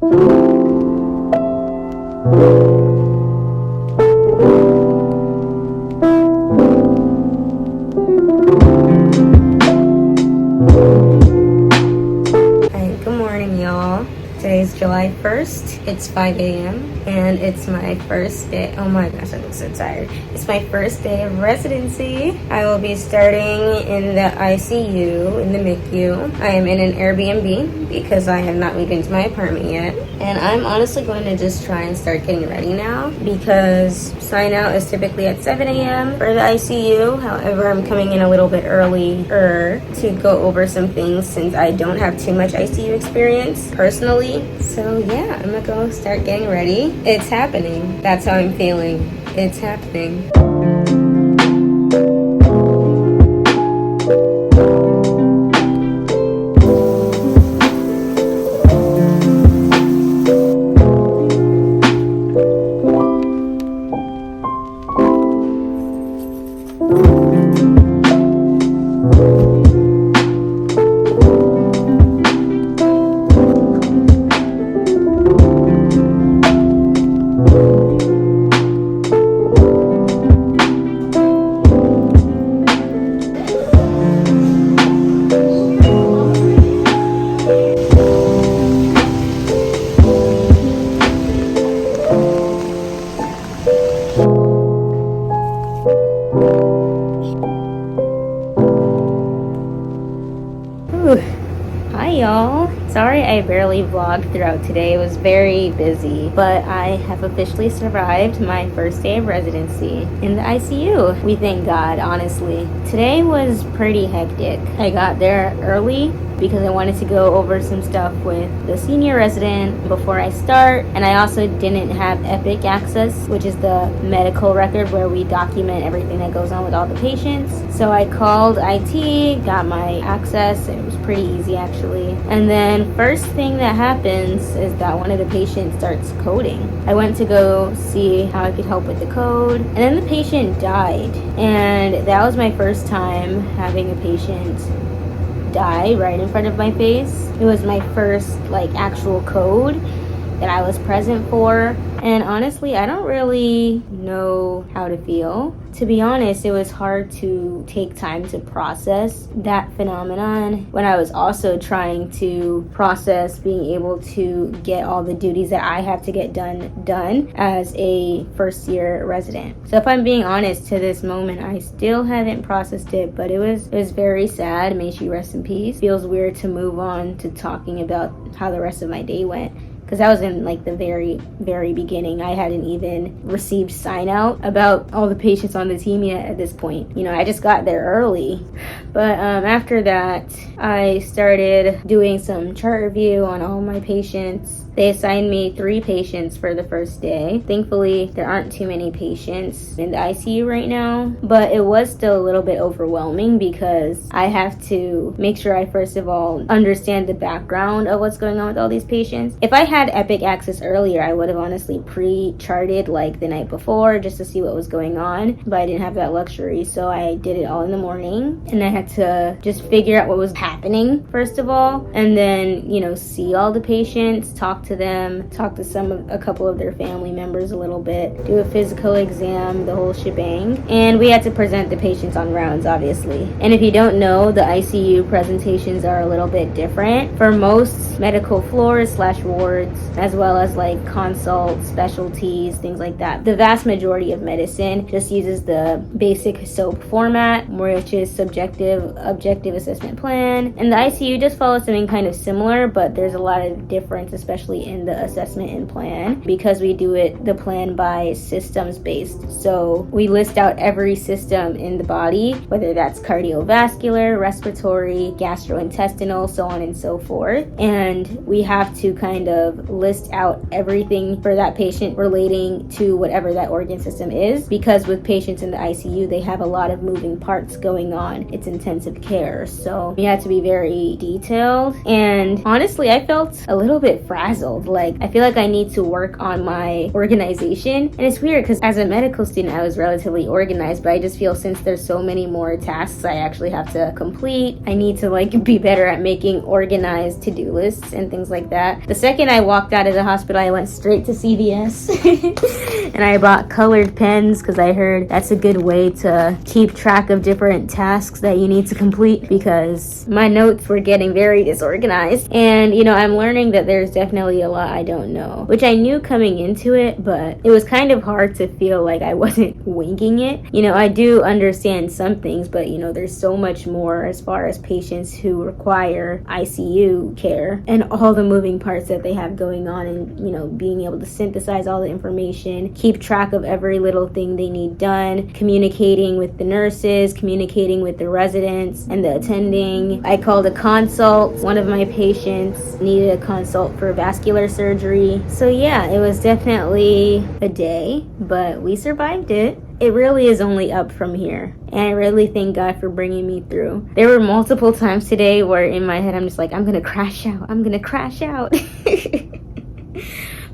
Good morning, y'all. Today's July 1st. It's 5 a.m. and it's my first day. Oh my gosh, I look so tired. It's my first day of residency. I will be starting in the ICU, in the NICU. I am in an Airbnb because I have not moved into my apartment yet. And I'm honestly going to just try and start getting ready now because sign out is typically at 7 a.m. for the ICU. However, I'm coming in a little bit earlier to go over some things since I don't have too much ICU experience personally. So yeah, I'm gonna go start getting ready. It's happening. That's how I'm feeling. It's happening. Hi y'all. Sorry I barely vlogged throughout today. It was very busy, but I have officially survived my first day of residency in the ICU. We thank God, honestly. Today was pretty hectic. I got there early because I wanted to go over some stuff with the senior resident before I start, and I also didn't have Epic access, which is the medical record where we document everything that goes on with all the patients. So I called IT, got my access. It was pretty easy actually. And then first thing that happens is that one of the patients starts coding. I went to go see how I could help with the code, and then the patient died. And that was my first time having a patient die right in front of my face. It was my first actual code that I was present for, and honestly I don't really know how to feel. To be honest, it was hard to take time to process that phenomenon when I was also trying to process being able to get all the duties that I have to get done as a first year resident. So if I'm being honest, to this moment I still haven't processed it, but it was very sad. May she rest in peace. Feels weird to move on to talking about how the rest of my day went, because that was in the very beginning. I hadn't even received sign out about all the patients on the team yet at this point. I just got there early. But after that, I started doing some chart review on all my patients. They assigned me 3 patients for the first day. Thankfully, there aren't too many patients in the ICU right now, but it was still a little bit overwhelming because I have to make sure I first of all understand the background of what's going on with all these patients. If I had Epic access earlier, I would have honestly pre-charted the night before just to see what was going on, but I didn't have that luxury, so I did it all in the morning, and I had to just figure out what was happening first of all, and then see all the patients, talk to them, talk to a couple of their family members a little bit, do a physical exam, the whole shebang. And we had to present the patients on rounds, obviously. And if you don't know, the ICU presentations are a little bit different for most medical floors / wards, as well as consults, specialties, things like that. The vast majority of medicine just uses the basic SOAP format, which is subjective objective assessment plan, and the ICU just follows something kind of similar, but there's a lot of difference, especially in the assessment and plan, because we do the plan by systems based. So we list out every system in the body, whether that's cardiovascular, respiratory, gastrointestinal, so on and so forth, and we have to kind of list out everything for that patient relating to whatever that organ system is, because with patients in the ICU, they have a lot of moving parts going on. It's intensive care, so we had to be very detailed. And honestly, I felt a little bit frazzled. I feel like I need to work on my organization, and it's weird because as a medical student I was relatively organized, but I just feel since there's so many more tasks I actually have to complete, I need to be better at making organized to-do lists and things like that. The second I walked out of the hospital, I went straight to CVS and I bought colored pens because I heard that's a good way to keep track of different tasks that you need to complete, because my notes were getting very disorganized. And you know, I'm learning that there's definitely a lot I don't know, which I knew coming into it, but it was kind of hard to feel like I wasn't winging it. You know, I do understand some things, but you know, there's so much more as far as patients who require ICU care and all the moving parts that they have going on, and you know, being able to synthesize all the information, keep track of every little thing they need done, communicating with the nurses, communicating with the residents and the attending. I called a consult. One of my patients needed a consult for vascular surgery. So yeah, it was definitely a day, but we survived it. It really is only up from here. And I really thank God for bringing me through. There were multiple times today where in my head I'm just like, I'm gonna crash out. I'm gonna crash out.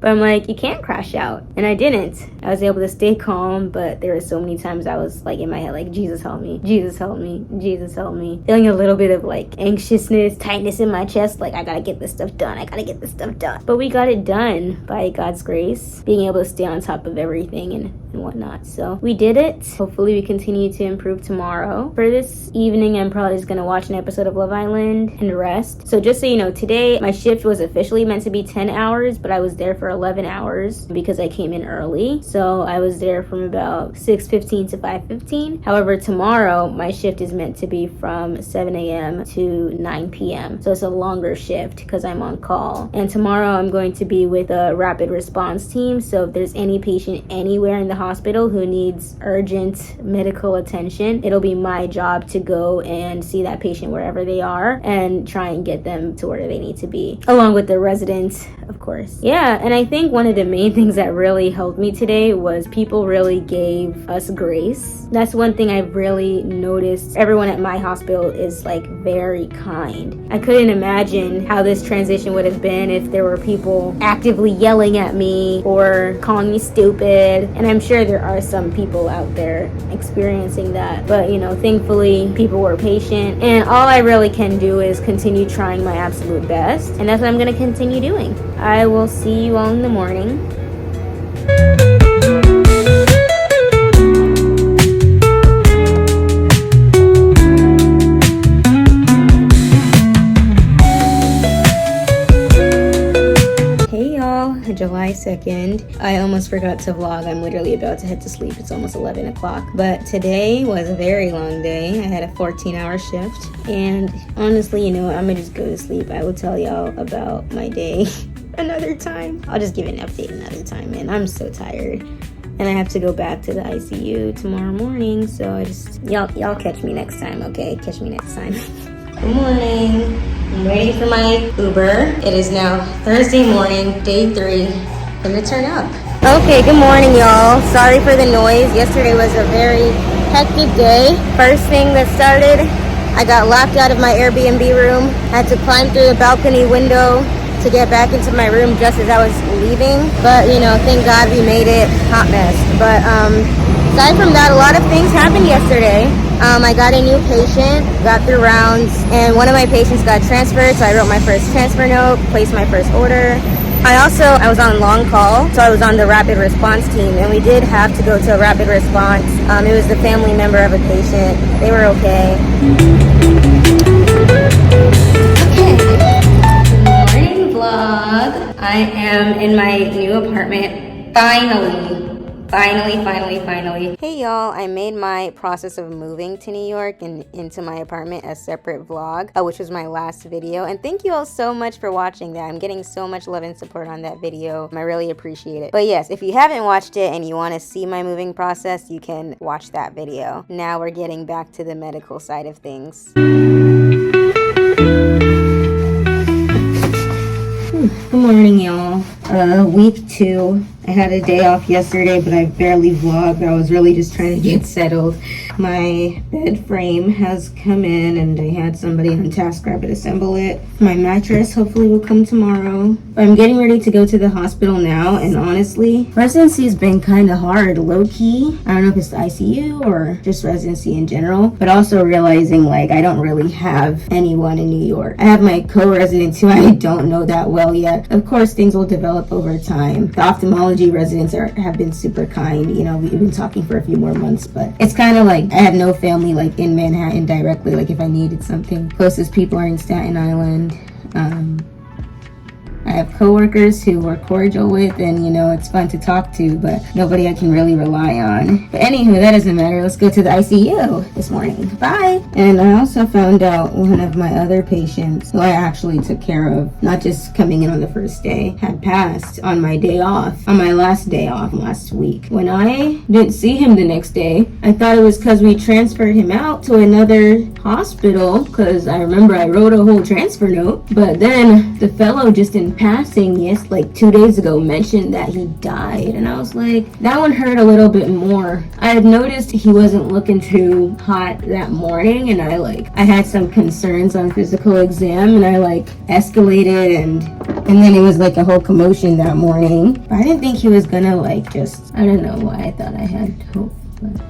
But I'm like, you can't crash out. And I didn't. I was able to stay calm, but there were so many times I was like in my head, like, Jesus help me, Jesus help me, Jesus help me. Feeling a little bit of like anxiousness, tightness in my chest, like I gotta get this stuff done, I gotta get this stuff done. But we got it done by God's grace, being able to stay on top of everything and whatnot. So we did it. Hopefully we continue to improve tomorrow. For this evening, I'm probably just gonna watch an episode of Love Island and rest. So just so you know, today my shift was officially meant to be 10 hours, but I was there for 11 hours because I came in early. So I was there from about 6:15 to 5:15. However, tomorrow my shift is meant to be from 7 a.m. to 9 p.m. So it's a longer shift because I'm on call. And tomorrow I'm going to be with a rapid response team. So if there's any patient anywhere in the hospital who needs urgent medical attention, it'll be my job to go and see that patient wherever they are and try and get them to where they need to be, along with the residents, of course. Yeah, and I think one of the main things that really helped me today was people really gave us grace. That's one thing I've really noticed. Everyone at my hospital is like very kind. I couldn't imagine how this transition would have been if there were people actively yelling at me or calling me stupid. And I'm sure there are some people out there experiencing that. But you know, thankfully people were patient, and all I really can do is continue trying my absolute best. And that's what I'm going to continue doing. I will see you all in the morning. July 2nd. I almost forgot to vlog. I'm literally about to head to sleep. It's almost 11 o'clock. But today was a very long day. I had a 14-hour shift. And honestly, you know what? I'm gonna just go to sleep. I will tell y'all about my day another time. I'll just give an update another time, man. I'm so tired. And I have to go back to the ICU tomorrow morning. So I just, y'all catch me next time, okay? Catch me next time. Good morning. I'm waiting for my Uber. It is now Thursday morning, day 3. Gonna turn up. Okay, good morning, y'all. Sorry for the noise. Yesterday was a very hectic day. First thing that started, I got locked out of my Airbnb room. I had to climb through the balcony window to get back into my room just as I was leaving. But, you know, thank God we made it. Hot mess. But aside from that, a lot of things happened yesterday. I got a new patient, got through rounds, and one of my patients got transferred, so I wrote my first transfer note, placed my first order. I was on long call, so I was on the rapid response team, and we did have to go to a rapid response. It was the family member of a patient. They were okay. Okay. Good morning, vlog. I am in my new apartment, finally. Hey y'all, I made my process of moving to New York and into my apartment a separate vlog, which was my last video. And thank you all so much for watching that. I'm getting so much love and support on that video. I really appreciate it. But yes, if you haven't watched it and you want to see my moving process, you can watch that video. Now we're getting back to the medical side of things. Good morning, y'all. Week 2. I had a day off yesterday, but I barely vlogged. I was really just trying to get settled. My bed frame has come in, and I had somebody on TaskRabbit assemble it. My mattress hopefully will come tomorrow. I'm getting ready to go to the hospital now, and honestly, residency has been kind of hard, low-key. I don't know if it's the ICU or just residency in general, but also realizing like I don't really have anyone in New York. I have my co-residents who I don't know that well yet. Of course, things will develop over time. The ophthalmology residents have been super kind. You know, we've been talking for a few more months, but it's kind of like I have no family like in Manhattan directly, like if I needed something. Closest people are in Staten Island. I have coworkers who we're cordial with, and you know, it's fun to talk to, but nobody I can really rely on. But anywho, that doesn't matter. Let's go to the ICU this morning. Bye. And I also found out one of my other patients who I actually took care of, not just coming in on the first day, had passed on my day off, on my last day off last week. When I didn't see him the next day, I thought it was because we transferred him out to another hospital, because I remember I wrote a whole transfer note, but then the fellow just in passing, yes, like 2 days ago, mentioned that he died, and I was like, that one hurt a little bit more. I had noticed he wasn't looking too hot that morning, and I had some concerns on physical exam, and I escalated, and then it was like a whole commotion that morning. But I didn't think he was gonna I don't know why I thought I had hope.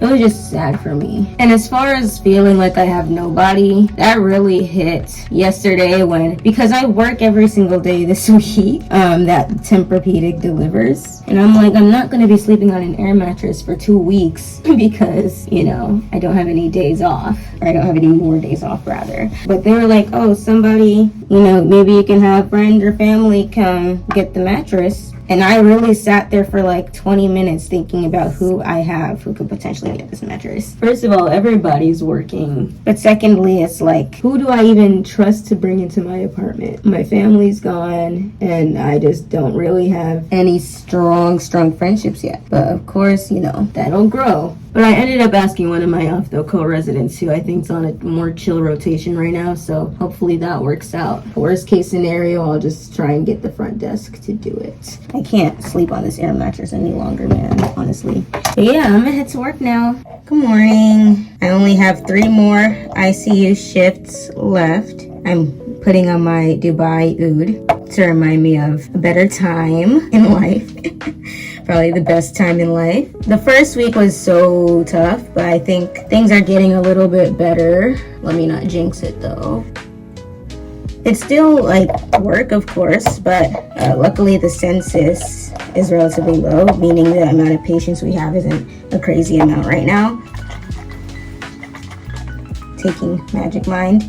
It was just sad for me. And as far as feeling like I have nobody, that really hit yesterday because I work every single day this week, that Tempur-Pedic delivers. And I'm like, I'm not going to be sleeping on an air mattress for 2 weeks because, you know, I don't have any days off. Or I don't have any more days off, rather. But they were like, oh, somebody, you know, maybe you can have friend or family come get the mattress. And I really sat there for 20 minutes thinking about who I have who could potentially get this mattress. First of all, everybody's working. But secondly, it's like, who do I even trust to bring into my apartment? My family's gone, and I just don't really have any strong friendships yet. But of course, you know, that'll grow. But I ended up asking one of my ophtho co-residents who I think is on a more chill rotation right now, so hopefully that works out. Worst case scenario, I'll just try and get the front desk to do it. I can't sleep on this air mattress any longer, man, honestly. But yeah, I'm gonna head to work now. Good morning. I only have 3 more ICU shifts left. I'm putting on my Dubai oud to remind me of a better time in life. Probably the best time in life. The first week was so tough, but I think things are getting a little bit better. Let me not jinx it though. It's still work, of course, but luckily the census is relatively low, meaning the amount of patients we have isn't a crazy amount right now. Taking Magic Mind.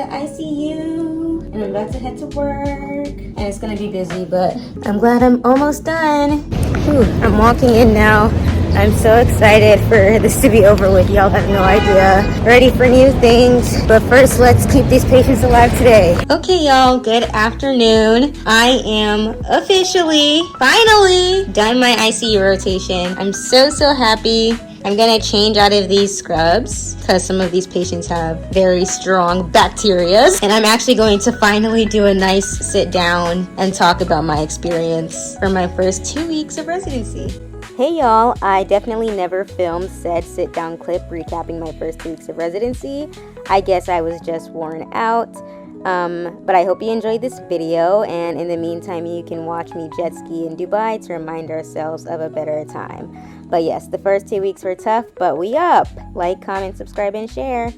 ICU, and I'm about to head to work, and it's gonna be busy, but I'm glad I'm almost done. Whew, I'm walking in now. I'm so excited for this to be over with. Y'all have no idea. Ready for new things, but first let's keep these patients alive today. Okay, y'all, good afternoon. I am officially, finally, done my ICU rotation. I'm so happy. I'm gonna change out of these scrubs because some of these patients have very strong bacteria. And I'm actually going to finally do a nice sit down and talk about my experience for my first 2 weeks of residency. Hey y'all, I definitely never filmed said sit down clip recapping my first 2 weeks of residency. I guess I was just worn out. But I hope you enjoyed this video, and in the meantime you can watch me jet ski in Dubai to remind ourselves of a better time. But yes, the first 2 weeks were tough, but we up. Like, comment, subscribe, and share.